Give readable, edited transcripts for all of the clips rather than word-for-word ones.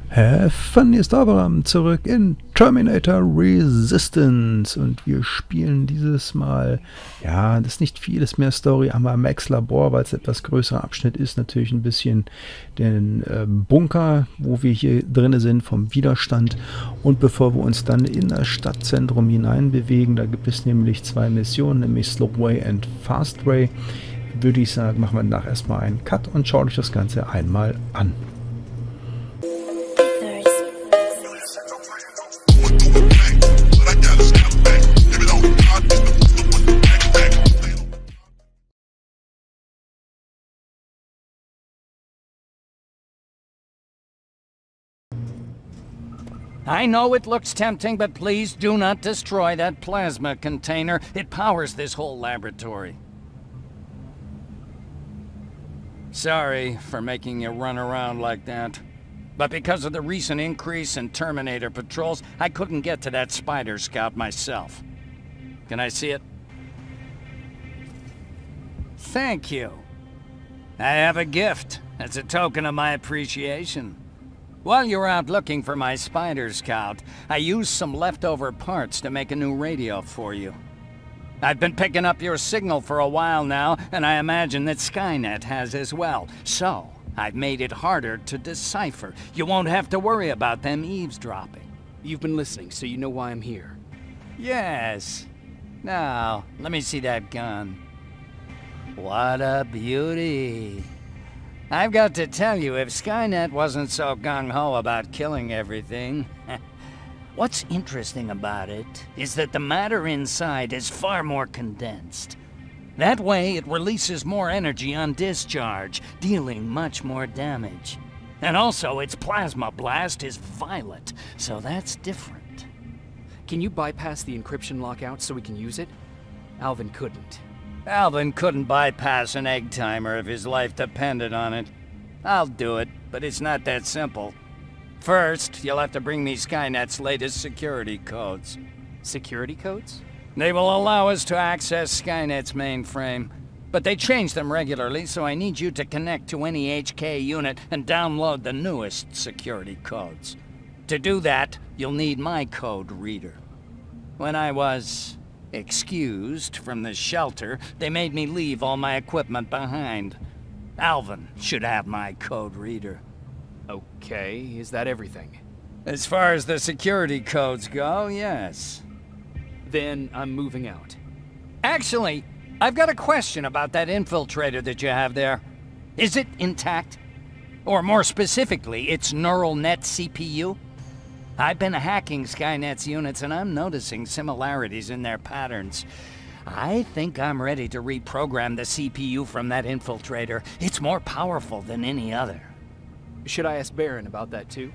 Vernichtungslinie von zurück in Terminator Resistance und wir spielen dieses Mal, ja, das ist nicht viel, ist mehr Story, aber Macks Labor, weil es ein etwas größerer Abschnitt ist, natürlich ein bisschen den Bunker, wo wir hier drin sind vom Widerstand, und bevor wir uns dann in das Stadtzentrum hinein bewegen, da gibt es nämlich zwei Missionen, nämlich Slow Way und Fast Way, würde ich sagen, machen wir danach erstmal einen Cut und schaut euch das Ganze einmal an. I know it looks tempting, but please do not destroy that plasma container. It powers this whole laboratory. Sorry for making you run around like that. But because of the recent increase in Terminator patrols, I couldn't get to that spider scout myself. Can I see it? Thank you. I have a gift as a token of my appreciation. While you were out looking for my spider scout, I used some leftover parts to make a new radio for you. I've been picking up your signal for a while now, and I imagine that Skynet has as well. So, I've made it harder to decipher. You won't have to worry about them eavesdropping. You've been listening, so you know why I'm here. Yes. Now, let me see that gun. What a beauty. I've got to tell you, if Skynet wasn't so gung-ho about killing everything... What's interesting about it is that the matter inside is far more condensed. That way, it releases more energy on discharge, dealing much more damage. And also, its plasma blast is violet, so that's different. Can you bypass the encryption lockout so we can use it? Alvin couldn't. Alvin couldn't bypass an egg timer if his life depended on it. I'll do it, but it's not that simple. First, you'll have to bring me Skynet's latest security codes. Security codes? They will allow us to access Skynet's mainframe, but they change them regularly, so I need you to connect to any HK unit and download the newest security codes. To do that, you'll need my code reader. When I was excused from the shelter, they made me leave all my equipment behind. Alvin should have my code reader. Okay, is that everything? As far as the security codes go, yes. Then I'm moving out. Actually, I've got a question about that infiltrator that you have there. Is it intact? Or more specifically, its neural net CPU? I've been hacking Skynet's units and I'm noticing similarities in their patterns. I think I'm ready to reprogram the CPU from that infiltrator. It's more powerful than any other. Should I ask Baron about that too?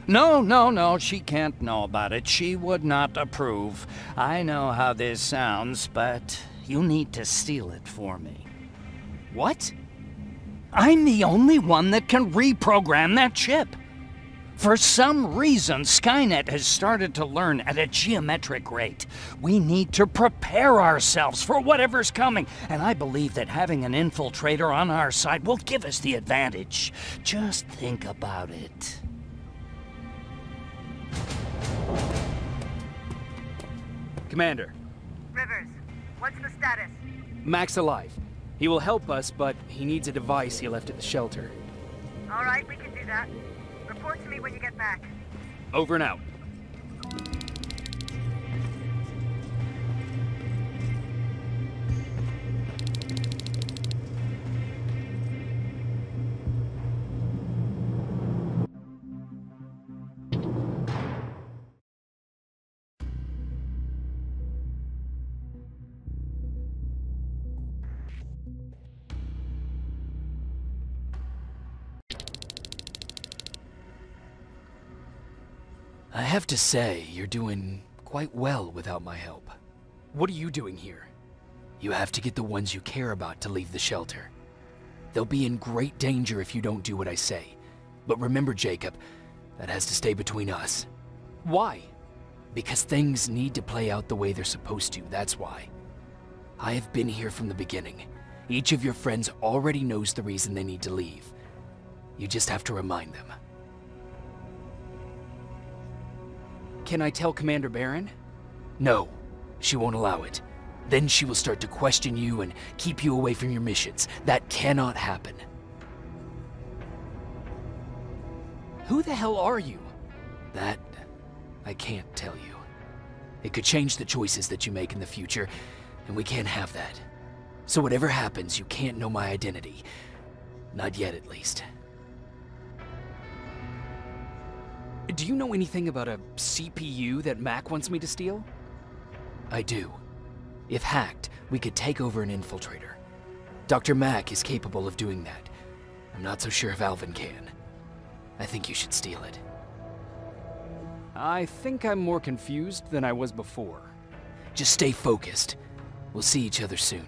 No, she can't know about it. She would not approve. I know how this sounds, but you need to steal it for me. What? I'm the only one that can reprogram that chip. For some reason, Skynet has started to learn at a geometric rate. We need to prepare ourselves for whatever's coming, and I believe that having an infiltrator on our side will give us the advantage. Just think about it. Commander. Rivers, what's the status? Mac's alive. He will help us, but he needs a device he left at the shelter. All right, we can do that. Report to me when you get back. Over and out. I have to say, you're doing quite well without my help. What are you doing here? You have to get the ones you care about to leave the shelter. They'll be in great danger if you don't do what I say. But remember, Jacob, that has to stay between us. Why? Because things need to play out the way they're supposed to, that's why. I have been here from the beginning. Each of your friends already knows the reason they need to leave. You just have to remind them. Can I tell Commander Baron? No, she won't allow it. Then she will start to question you and keep you away from your missions. That cannot happen. Who the hell are you? That, I can't tell you. It could change the choices that you make in the future, and we can't have that. So whatever happens, you can't know my identity. Not yet, at least. Do you know anything about a CPU that Mac wants me to steal? I do. If hacked, we could take over an infiltrator. Dr. Mack is capable of doing that. I'm not so sure if Alvin can. I think you should steal it. I think I'm more confused than I was before. Just stay focused. We'll see each other soon.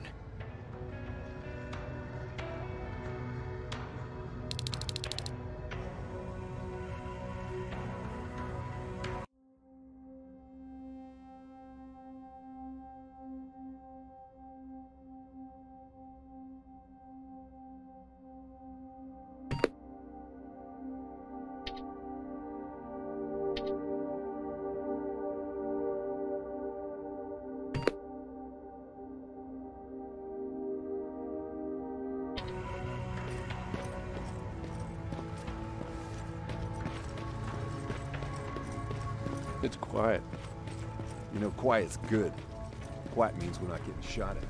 It's quiet. You know, quiet's good. Quiet means we're not getting shot at.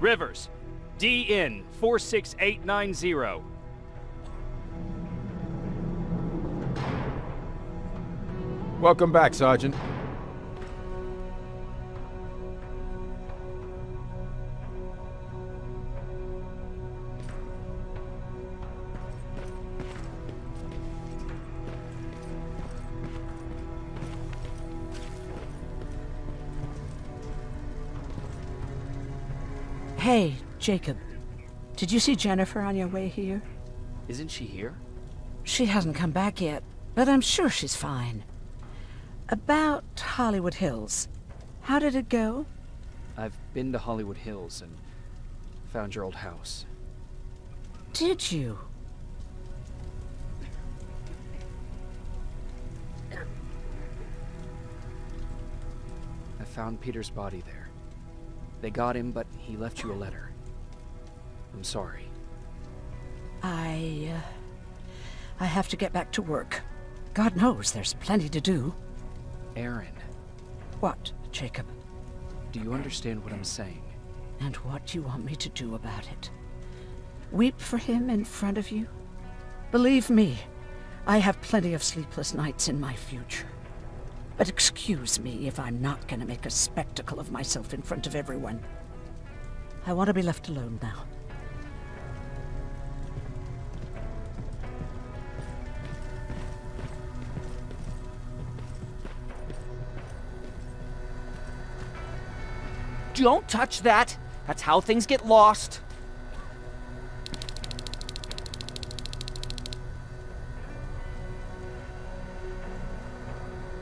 Rivers, DN 46890. Welcome back, Sergeant. Hey, Jacob. Did you see Jennifer on your way here? Isn't she here? She hasn't come back yet, but I'm sure she's fine. About Hollywood Hills. How did it go? I've been to Hollywood Hills and found your old house. Did you? I found Peter's body there. They got him, but he left you a letter. I'm sorry. I have to get back to work. God knows there's plenty to do. Aaron, What, Jacob? do you understand what I'm saying? And what do you want me to do about it? Weep for him in front of you? Believe me, I have plenty of sleepless nights in my future. But excuse me if I'm not gonna make a spectacle of myself in front of everyone. I want to be left alone now. Don't touch that! That's how things get lost.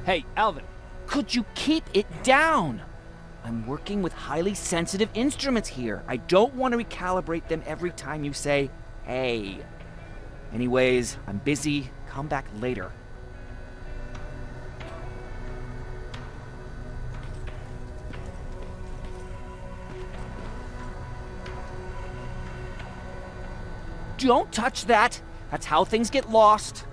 Hey, Alvin. Could you keep it down? I'm working with highly sensitive instruments here. I don't want to recalibrate them every time you say, hey. Anyways, I'm busy. Come back later. Don't touch that! That's how things get lost.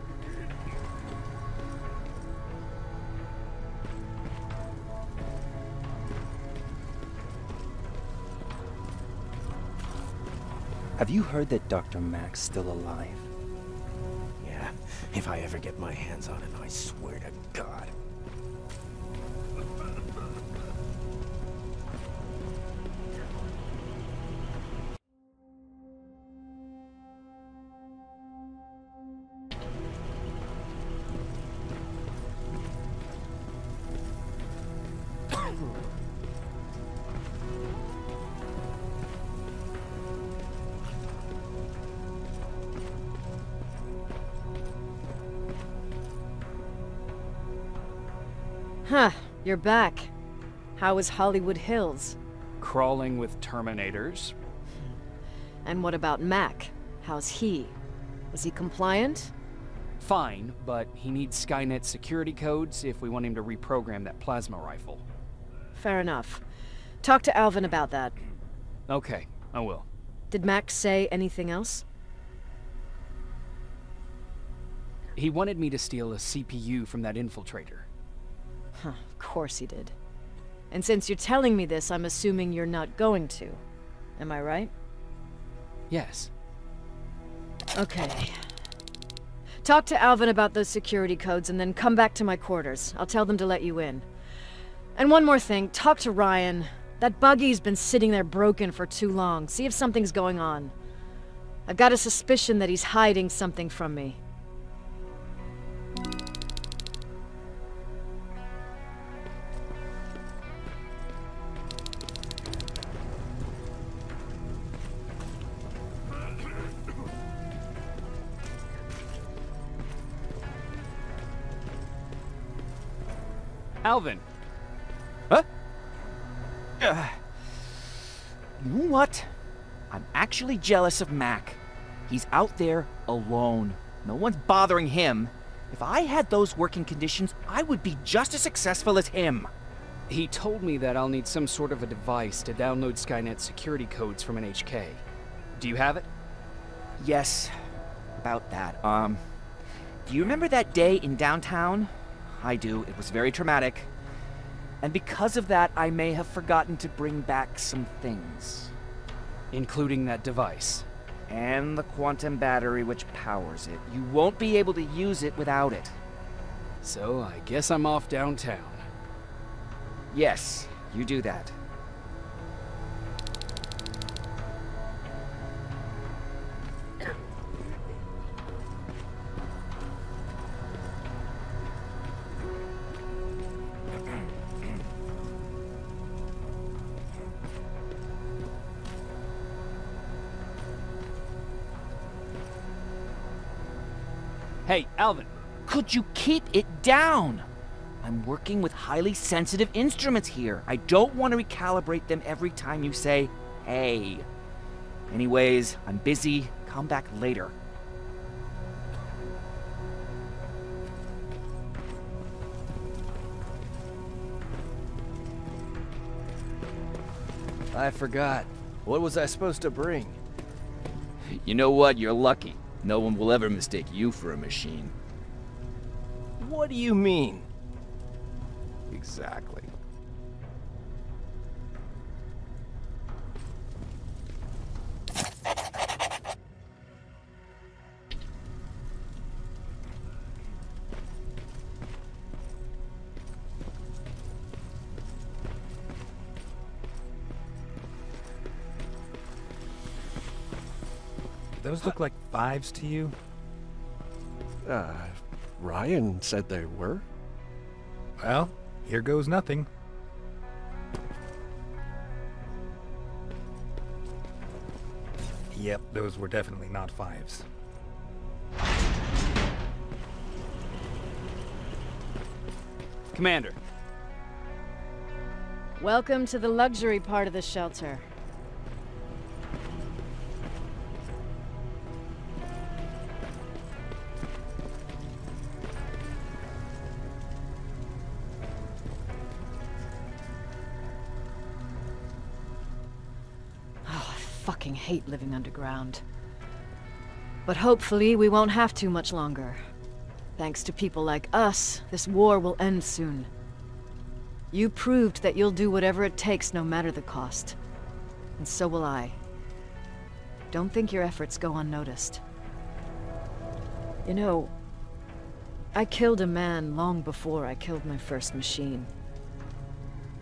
Have you heard that Dr. Mac's still alive? Yeah, if I ever get my hands on him, I swear to God. Huh, you're back. How is Hollywood Hills? Crawling with Terminators. And what about Mac? How's he? Is he compliant? Fine, but he needs Skynet security codes if we want him to reprogram that plasma rifle. Fair enough. Talk to Alvin about that. Okay, I will. Did Max say anything else? He wanted me to steal a CPU from that infiltrator. Huh, of course he did. And since you're telling me this, I'm assuming you're not going to. Am I right? Yes. Okay. Talk to Alvin about those security codes and then come back to my quarters. I'll tell them to let you in. And one more thing, talk to Ryan. That buggy's been sitting there broken for too long. See if something's going on. I've got a suspicion that he's hiding something from me. Alvin! Huh? You know what? I'm actually jealous of Mac. He's out there alone. No one's bothering him. If I had those working conditions, I would be just as successful as him. He told me that I'll need some sort of a device to download Skynet security codes from an HK. Do you have it? Yes, about that. Do you remember that day in downtown? I do. It was very traumatic. And because of that, I may have forgotten to bring back some things. Including that device. And the quantum battery which powers it. You won't be able to use it without it. So I guess I'm off downtown. Yes, you do that. Hey, Alvin! Could you keep it down? I'm working with highly sensitive instruments here. I don't want to recalibrate them every time you say, hey. Anyways, I'm busy. Come back later. I forgot. What was I supposed to bring? You know what? You're lucky. No one will ever mistake you for a machine. What do you mean? Exactly. Those look like 5s to you? Ryan said they were. Well, here goes nothing. Yep, those were definitely not 5s. Commander. Welcome to the luxury part of the shelter. Fucking hate living underground. But hopefully we won't have to much longer. Thanks to people like us, this war will end soon. You proved that you'll do whatever it takes no matter the cost. And so will I. Don't think your efforts go unnoticed. You know, I killed a man long before I killed my first machine.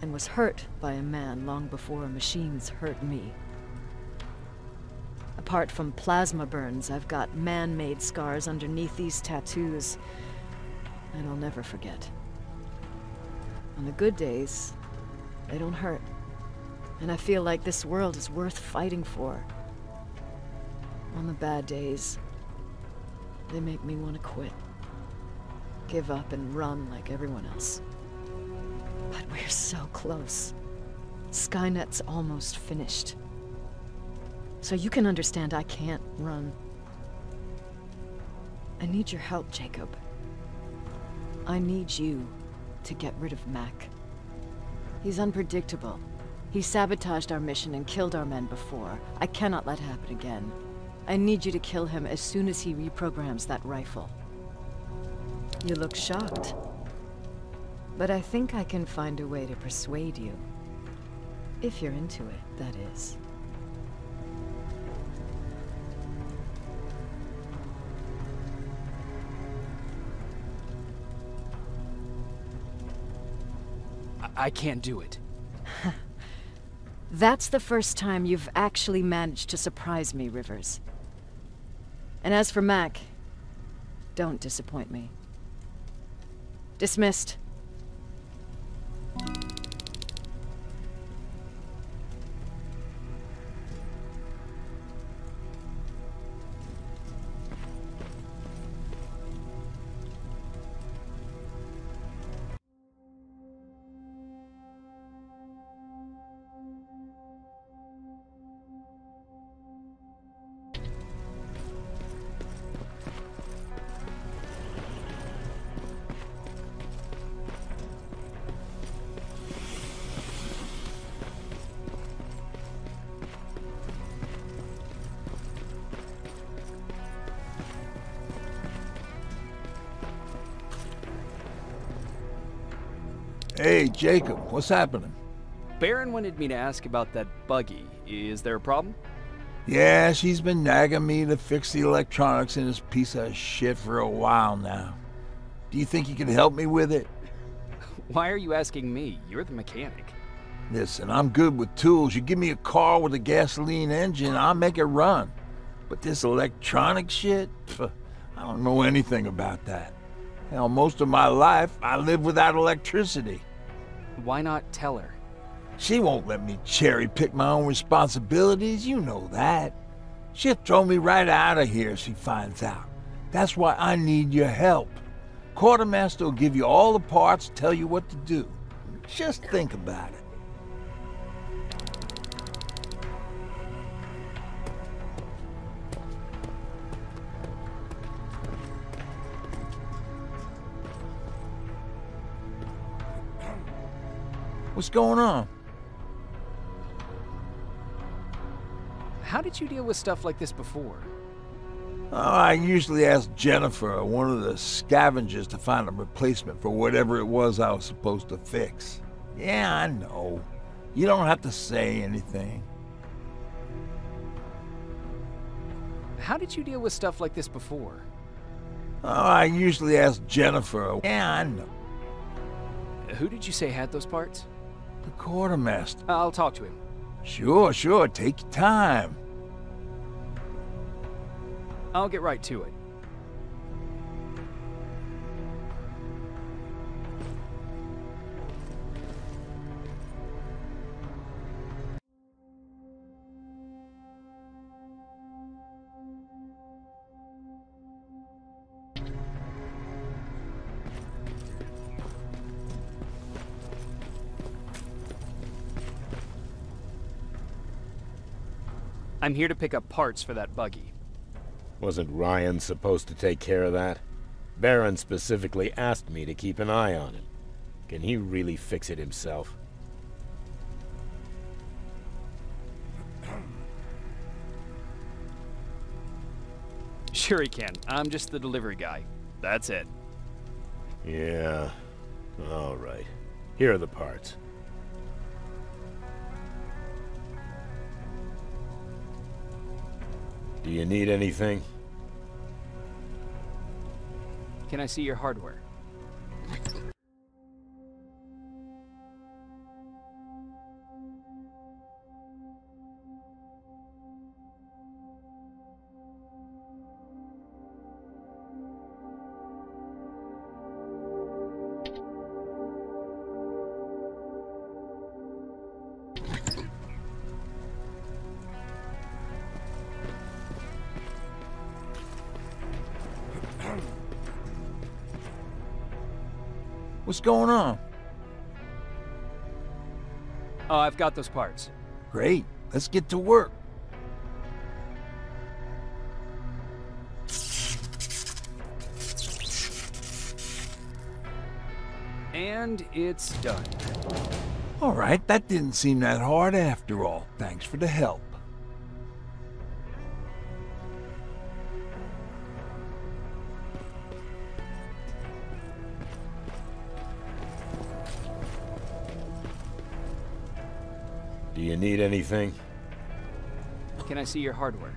And was hurt by a man long before machines hurt me. Apart from plasma burns, I've got man-made scars underneath these tattoos, and I'll never forget. On the good days, they don't hurt, and I feel like this world is worth fighting for. On the bad days, they make me want to quit. Give up and run like everyone else. But we're so close. Skynet's almost finished. So you can understand I can't run. I need your help, Jacob. I need you to get rid of Mack. He's unpredictable. He sabotaged our mission and killed our men before. I cannot let it happen again. I need you to kill him as soon as he reprograms that rifle. You look shocked. But I think I can find a way to persuade you. If you're into it, that is. I can't do it. That's the first time you've actually managed to surprise me, Rivers. And as for Mack, don't disappoint me. Dismissed. Hey, Jacob, what's happening? Baron wanted me to ask about that buggy. Is there a problem? Yeah, she's been nagging me to fix the electronics in this piece of shit for a while now. Do you think you can help me with it? Why are you asking me? You're the mechanic. Listen, I'm good with tools. You give me a car with a gasoline engine, I'll make it run. But this electronic shit? I don't know anything about that. Hell, most of my life, I lived without electricity. Why not tell her? She won't let me cherry-pick my own responsibilities, you know that. She'll throw me right out of here if she finds out. That's why I need your help. Quartermaster will give you all the parts, tell you what to do. Just think about it. What's going on? How did you deal with stuff like this before? Oh, I usually ask Jennifer or one of the scavengers to find a replacement for whatever it was I was supposed to fix. Yeah, I know. You don't have to say anything. How did you deal with stuff like this before? Oh, I usually ask Jennifer. Yeah, I know. Who did you say had those parts? The quartermaster. I'll talk to him. Sure, take your time. I'll get right to it. I'm here to pick up parts for that buggy. Wasn't Ryan supposed to take care of that? Baron specifically asked me to keep an eye on him. Can he really fix it himself? Sure he can. I'm just the delivery guy. That's it. Yeah. All right. Here are the parts. Do you need anything? Can I see your hardware? What's going on? Oh, I've got those parts. Great. Let's get to work. And it's done. All right, that didn't seem that hard after all. Thanks for the help. Do you need anything? Can I see your hardware?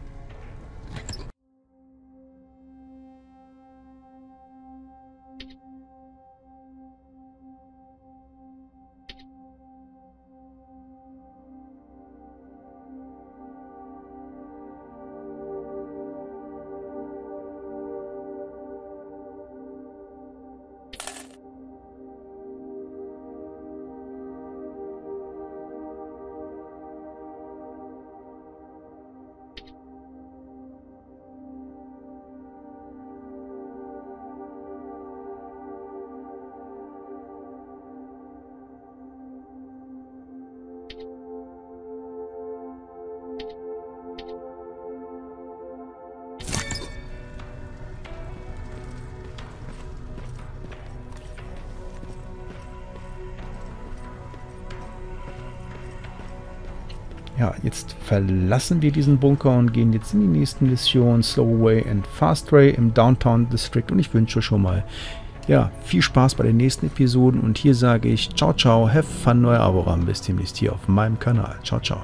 Ja, jetzt verlassen wir diesen Bunker und gehen jetzt in die nächsten Missionen Slow Way und Fast Way im Downtown District. Und ich wünsche schon mal, ja, viel Spaß bei den nächsten Episoden. Und hier sage ich ciao, ciao, have fun, neuer Abo. Bis demnächst hier auf meinem Kanal. Ciao, ciao.